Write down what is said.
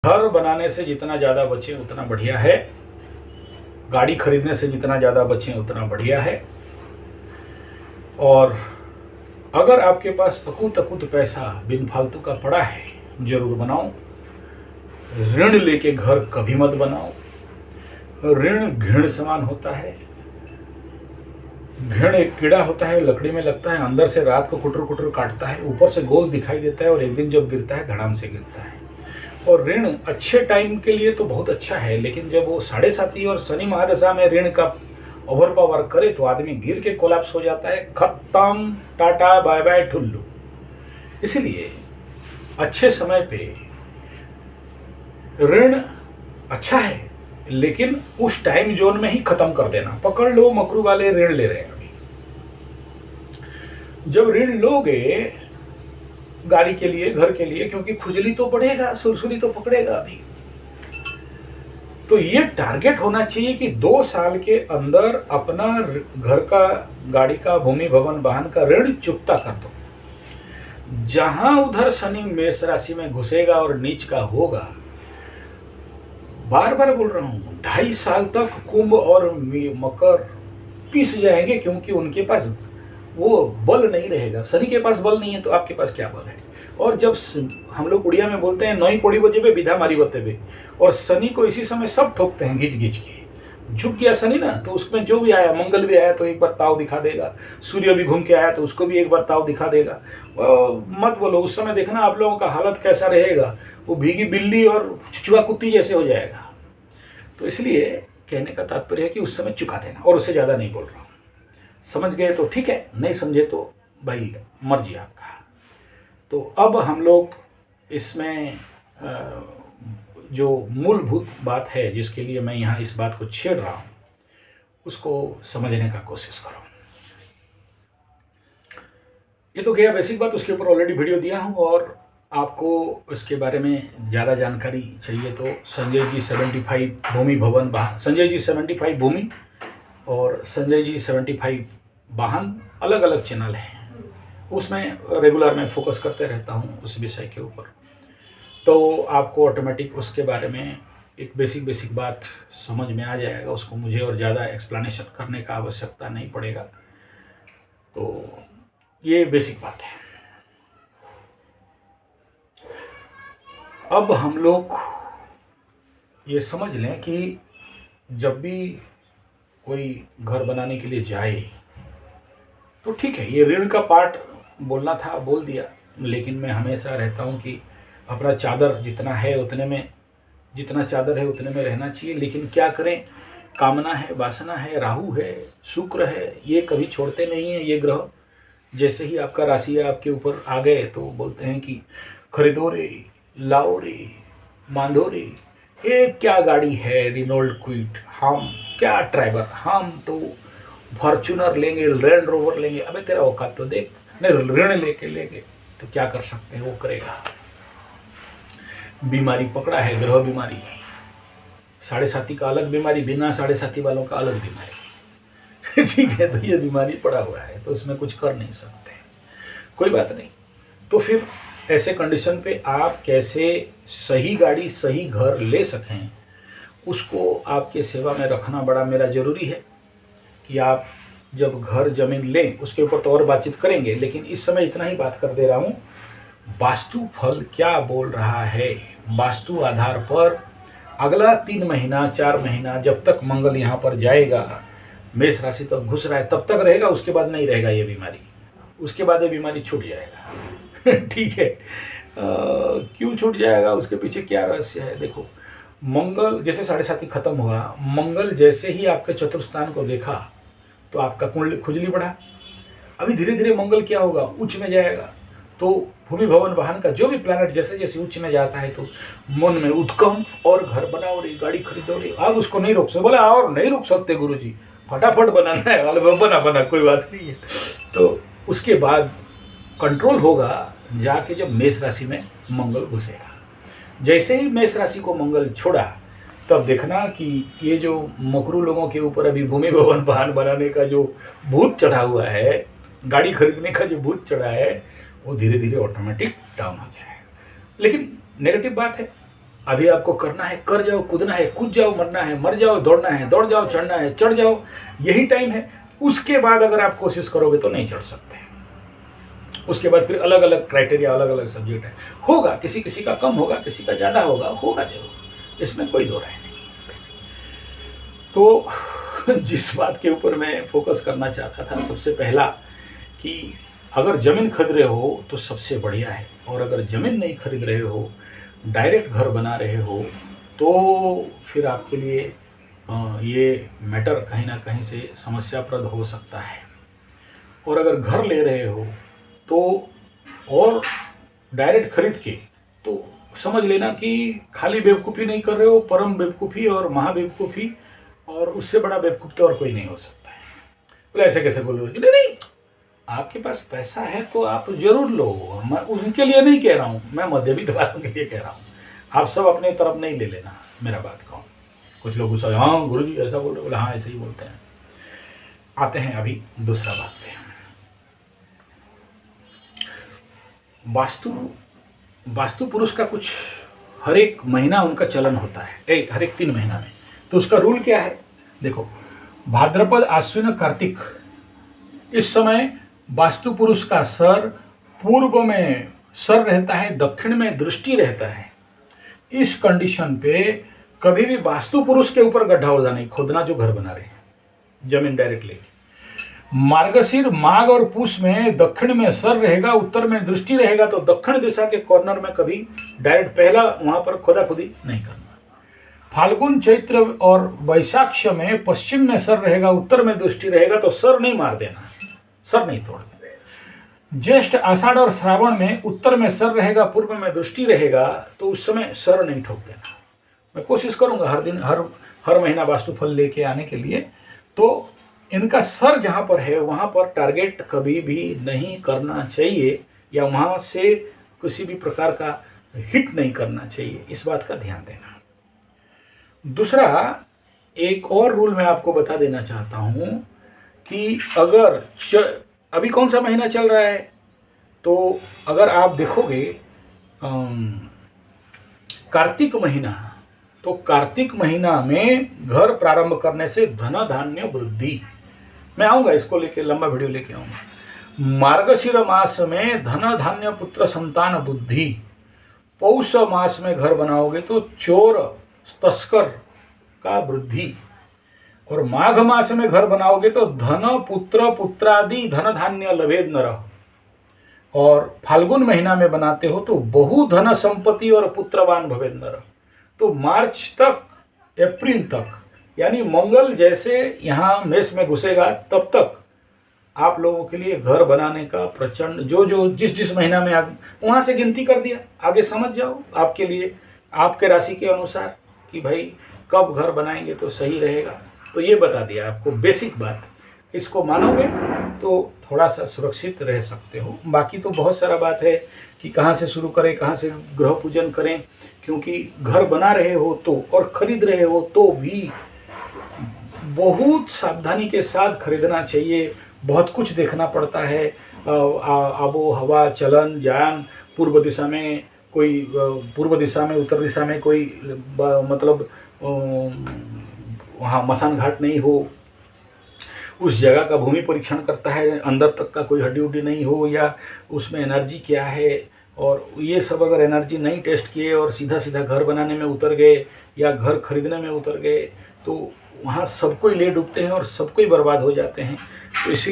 घर बनाने से जितना ज़्यादा बचे उतना बढ़िया है, गाड़ी खरीदने से जितना ज़्यादा बचे उतना बढ़िया है। और अगर आपके पास अकूत पैसा बिन फालतू का पड़ा है, जरूर बनाओ। ऋण लेके घर कभी मत बनाओ। ऋण घृण समान होता है। घृण एक कीड़ा होता है, लकड़ी में लगता है, अंदर से रात को कुटर कुटर काटता है, ऊपर से गोल दिखाई देता है और एक दिन जब गिरता है धड़ाम से गिरता है। और ऋण अच्छे टाइम के लिए तो बहुत अच्छा है, लेकिन जब वो 7.5 और शनि महादशा में ऋण का ओवर पावर करे तो आदमी गिर के कोलैप्स हो जाता है। खत्म, टाटा बाय बाय ठुल्लू। इसलिए अच्छे समय पे ऋण अच्छा है, लेकिन उस टाइम जोन में ही खत्म कर देना। पकड़ लो, मकरू वाले ऋण ले रहे हैं अभी। जब ऋण लोगे गाड़ी के लिए, घर के लिए, क्योंकि खुजली तो बढ़ेगा, सुरसुरी तो पकड़ेगा अभी, तो ये टारगेट होना चाहिए कि 2 साल के अंदर अपना घर का, गाड़ी का, भूमि भवन वाहन का ऋण चुकता कर दो। जहां उधर शनि मेष राशि में घुसेगा और नीच का होगा, बार बार बोल रहा हूं, 2.5 साल तक कुंभ और मकर पिस जाएंगे, क्योंकि उनके पास वो बल नहीं रहेगा। शनि के पास बल नहीं है तो आपके पास क्या बल है। और जब हम लोग उड़िया में बोलते हैं नई पड़ी बजे पे विधा मारी बते पे, और शनि को इसी समय सब ठोकते हैं घिच घिच के। झुक गया शनि ना, तो उसमें जो भी आया, मंगल भी आया तो एक बार ताव दिखा देगा, सूर्य भी घूम के आया तो उसको भी एक बार ताव दिखा देगा। मत बोलो, उस समय देखना आप लोगों का हालत कैसा रहेगा, वो भीगी बिल्ली और चुचुआ कुत्ती जैसे हो जाएगा। तो इसलिए कहने का तात्पर्य है कि उस समय चुका देना, और उससे ज़्यादा नहीं बोल रहा हूँ। समझ गए तो ठीक है, नहीं समझे तो भाई मर्जी आपका। तो अब हम लोग इसमें जो मूलभूत बात है, जिसके लिए मैं यहाँ इस बात को छेड़ रहा हूँ, उसको समझने का कोशिश करो। ये तो गया बेसिक बात, उसके ऊपर ऑलरेडी वीडियो दिया हूँ, और आपको इसके बारे में ज़्यादा जानकारी चाहिए तो संजय जी 75 भूमि भवन वाहन, संजय जी 75 भूमि और संजय जी 75 वाहन, अलग अलग चैनल हैं, उसमें रेगुलर मैं फोकस करते रहता हूँ उस विषय के ऊपर। तो आपको ऑटोमेटिक उसके बारे में एक बेसिक बात समझ में आ जाएगा। उसको मुझे और ज़्यादा एक्सप्लेनेशन करने का आवश्यकता नहीं पड़ेगा। तो ये बेसिक बात है। अब हम लोग ये समझ लें कि जब भी कोई घर बनाने के लिए जाए तो ठीक है, ये ऋण का पार्ट बोलना था, बोल दिया, लेकिन मैं हमेशा रहता हूँ कि अपना चादर जितना है उतने में, जितना चादर है उतने में रहना चाहिए। लेकिन क्या करें, कामना है, वासना है, राहु है, शुक्र है, ये कभी छोड़ते नहीं है। ये ग्रह जैसे ही आपका राशि आपके ऊपर आ गए तो बोलते हैं कि खरीदो रे, लाओ रे, बांधो रे, ये क्या गाड़ी है रिनोल्ड क्विड, हम क्या ड्राइवर, हम तो फॉर्च्यूनर लेंगे, लैंड रोवर लेंगे। अबे तेरा औकात तो देख, नहीं ऋण लेके लेंगे तो क्या कर सकते हैं, वो करेगा। बीमारी पकड़ा है, ग्रह बीमारी, 7.5 का अलग बीमारी, बिना 7.5 वालों का अलग बीमारी। ठीक है, तो ये बीमारी पड़ा हुआ है तो उसमें कुछ कर नहीं सकते, कोई बात नहीं। तो फिर ऐसे कंडीशन पे आप कैसे सही गाड़ी, सही घर ले सकें, उसको आपके सेवा में रखना बड़ा मेरा जरूरी है। कि आप जब घर जमीन लें, उसके ऊपर तो और बातचीत करेंगे, लेकिन इस समय इतना ही बात कर दे रहा हूँ। वास्तु फल क्या बोल रहा है, वास्तु आधार पर अगला 3 महीना 4 महीना जब तक मंगल यहाँ पर जाएगा, मेष राशि तक घुस रहा है, तब तक रहेगा, उसके बाद नहीं रहेगा ये बीमारी, उसके बाद ये बीमारी छूट जाएगा। ठीक है, क्यों छूट जाएगा, उसके पीछे क्या रहस्य है। देखो, मंगल जैसे 7.5 खत्म हुआ, मंगल जैसे ही आपके चतुर्थ स्थान को देखा तो आपका खुजली बढ़ा। अभी धीरे धीरे मंगल क्या होगा, उच्च में जाएगा। तो भूमि भवन वाहन का जो भी प्लैनेट जैसे जैसे उच्च में जाता है तो मन में उत्कंठ, और घर बनाओ रे, गाड़ी खरीदो रे। आप उसको नहीं रोक सकते, बोला और नहीं रोक सकते गुरुजी, फटाफट बनाना है, वाले बना कोई बात नहीं है। तो उसके बाद कंट्रोल होगा जाके जब मेष राशि में मंगल घुसेगा। जैसे ही मेष राशि को मंगल छोड़ा, तब देखना कि ये जो मकरू लोगों के ऊपर अभी भूमि भवन वाहन बनाने का जो भूत चढ़ा हुआ है, गाड़ी खरीदने का जो भूत चढ़ा है, वो धीरे धीरे ऑटोमेटिक डाउन हो जाएगा। लेकिन नेगेटिव बात है, अभी आपको करना है कर जाओ, कूदना है कूद जाओ, मरना है मर जाओ, दौड़ना है दौड़ जाओ, चढ़ना है चढ़ जाओ, यही टाइम है। उसके बाद अगर आप कोशिश करोगे तो नहीं चढ़ सकते। उसके बाद फिर अलग अलग क्राइटेरिया, अलग अलग सब्जेक्ट है, होगा किसी किसी का कम होगा, किसी का ज़्यादा होगा जरूर, इसमें कोई दो राय नहीं। तो जिस बात के ऊपर मैं फोकस करना चाहता था, सबसे पहला कि अगर ज़मीन खरीद रहे हो तो सबसे बढ़िया है, और अगर ज़मीन नहीं खरीद रहे हो, डायरेक्ट घर बना रहे हो, तो फिर आपके लिए ये मैटर कहीं ना कहीं से समस्याप्रद हो सकता है। और अगर घर ले रहे हो तो और डायरेक्ट खरीद के, तो समझ लेना कि खाली बेवकूफ़ी नहीं कर रहे हो, परम बेवकूफ़ी और महाबेवकूफ़ी, और उससे बड़ा बेवकूफ़ तो और कोई नहीं हो सकता है। बोले ऐसे कैसे बोलोगे? नहीं, आपके पास पैसा है तो आप जरूर लो, मैं उनके लिए नहीं कह रहा हूँ, मैं मध्यवित्त वालों के लिए कह रहा हूँ। आप सब अपने तरफ नहीं ले लेना मेरा बात को। कुछ लोग गुस्सा, हाँ गुरुजी ऐसा बोल रहे, बोले हाँ ऐसे ही बोलते हैं। आते हैं अभी दूसरा बात पे। वास्तु पुरुष का कुछ हर एक महीना उनका चलन होता है, हर एक 3 महीना में। तो उसका रूल क्या है? देखो, भाद्रपद, आश्विन, कार्तिक, इस समय वास्तु पुरुष का सर पूर्व में सर रहता है, दक्षिण में दृष्टि रहता है। इस कंडीशन पे कभी भी वास्तु पुरुष के ऊपर गड्ढा उड़ा नहीं खोदना, जो घर बना रहे हैं जमीन डायरेक्ट लेके। मार्गशीर, माघ और पूष में दक्षिण में सर रहेगा, उत्तर में दृष्टि रहेगा, तो दक्षिण दिशा के कॉर्नर में कभी डायरेक्ट पहला वहां पर खोदा खुदी नहीं करना। फाल्गुन, चैत्र और वैशाख में पश्चिम में सर रहेगा, उत्तर में दृष्टि रहेगा, तो सर नहीं मार देना, सर नहीं तोड़ देना। ज्येष्ठ, आषाढ़ और श्रावण में उत्तर में सर रहेगा, पूर्व में दृष्टि रहेगा, तो उस समय सर नहीं ठोक देना। मैं कोशिश करूंगा हर दिन हर महीना वास्तुफल लेके आने के लिए। तो इनका सर जहाँ पर है वहाँ पर टारगेट कभी भी नहीं करना चाहिए, या वहाँ से किसी भी प्रकार का हिट नहीं करना चाहिए, इस बात का ध्यान देना। दूसरा, एक और रूल मैं आपको बता देना चाहता हूँ कि अगर अभी कौन सा महीना चल रहा है, तो अगर आप देखोगे कार्तिक महीना, तो कार्तिक महीना में घर प्रारंभ करने से धन धान्य वृद्धि, मैं आऊँगा इसको लेके, लंबा वीडियो लेके आऊँगा। मार्गशीर मास में धन धान्य पुत्र संतान बुद्धि। पौष मास में घर बनाओगे तो चोर तस्कर का वृद्धि। और माघ मास में घर बनाओगे तो धन पुत्र पुत्रादि धन धान्य लभेद नरः। और फाल्गुन महीना में बनाते हो तो बहु धन संपत्ति और पुत्रवान भवेद नरः। तो मार्च तक, अप्रैल तक, यानी मंगल जैसे यहाँ मेष में घुसेगा तब तक आप लोगों के लिए घर बनाने का प्रचंड, जो जिस महीना में वहाँ से गिनती कर दिया, आगे समझ जाओ आपके लिए, आपके राशि के अनुसार कि भाई कब घर बनाएंगे तो सही रहेगा। तो ये बता दिया आपको बेसिक बात, इसको मानोगे तो थोड़ा सा सुरक्षित रह सकते हो। बाकी तो बहुत सारा बात है कि कहाँ से शुरू करें, कहाँ से ग्रह पूजन करें, क्योंकि घर बना रहे हो तो और खरीद रहे हो तो भी बहुत सावधानी के साथ खरीदना चाहिए। बहुत कुछ देखना पड़ता है, आबो हवा, चलन जान, पूर्व दिशा में कोई, पूर्व दिशा में, उत्तर दिशा में कोई मतलब वहाँ मसान घाट नहीं हो, उस जगह का भूमि परीक्षण करता है, अंदर तक का कोई हड्डी उड्डी नहीं हो, या उसमें एनर्जी क्या है, और ये सब अगर एनर्जी नहीं टेस्ट किए और सीधा सीधा घर बनाने में उतर गए या घर खरीदने में उतर गए, तो वहाँ सबको ही ले डूबते हैं और सबको ही बर्बाद हो जाते हैं। तो इसलिए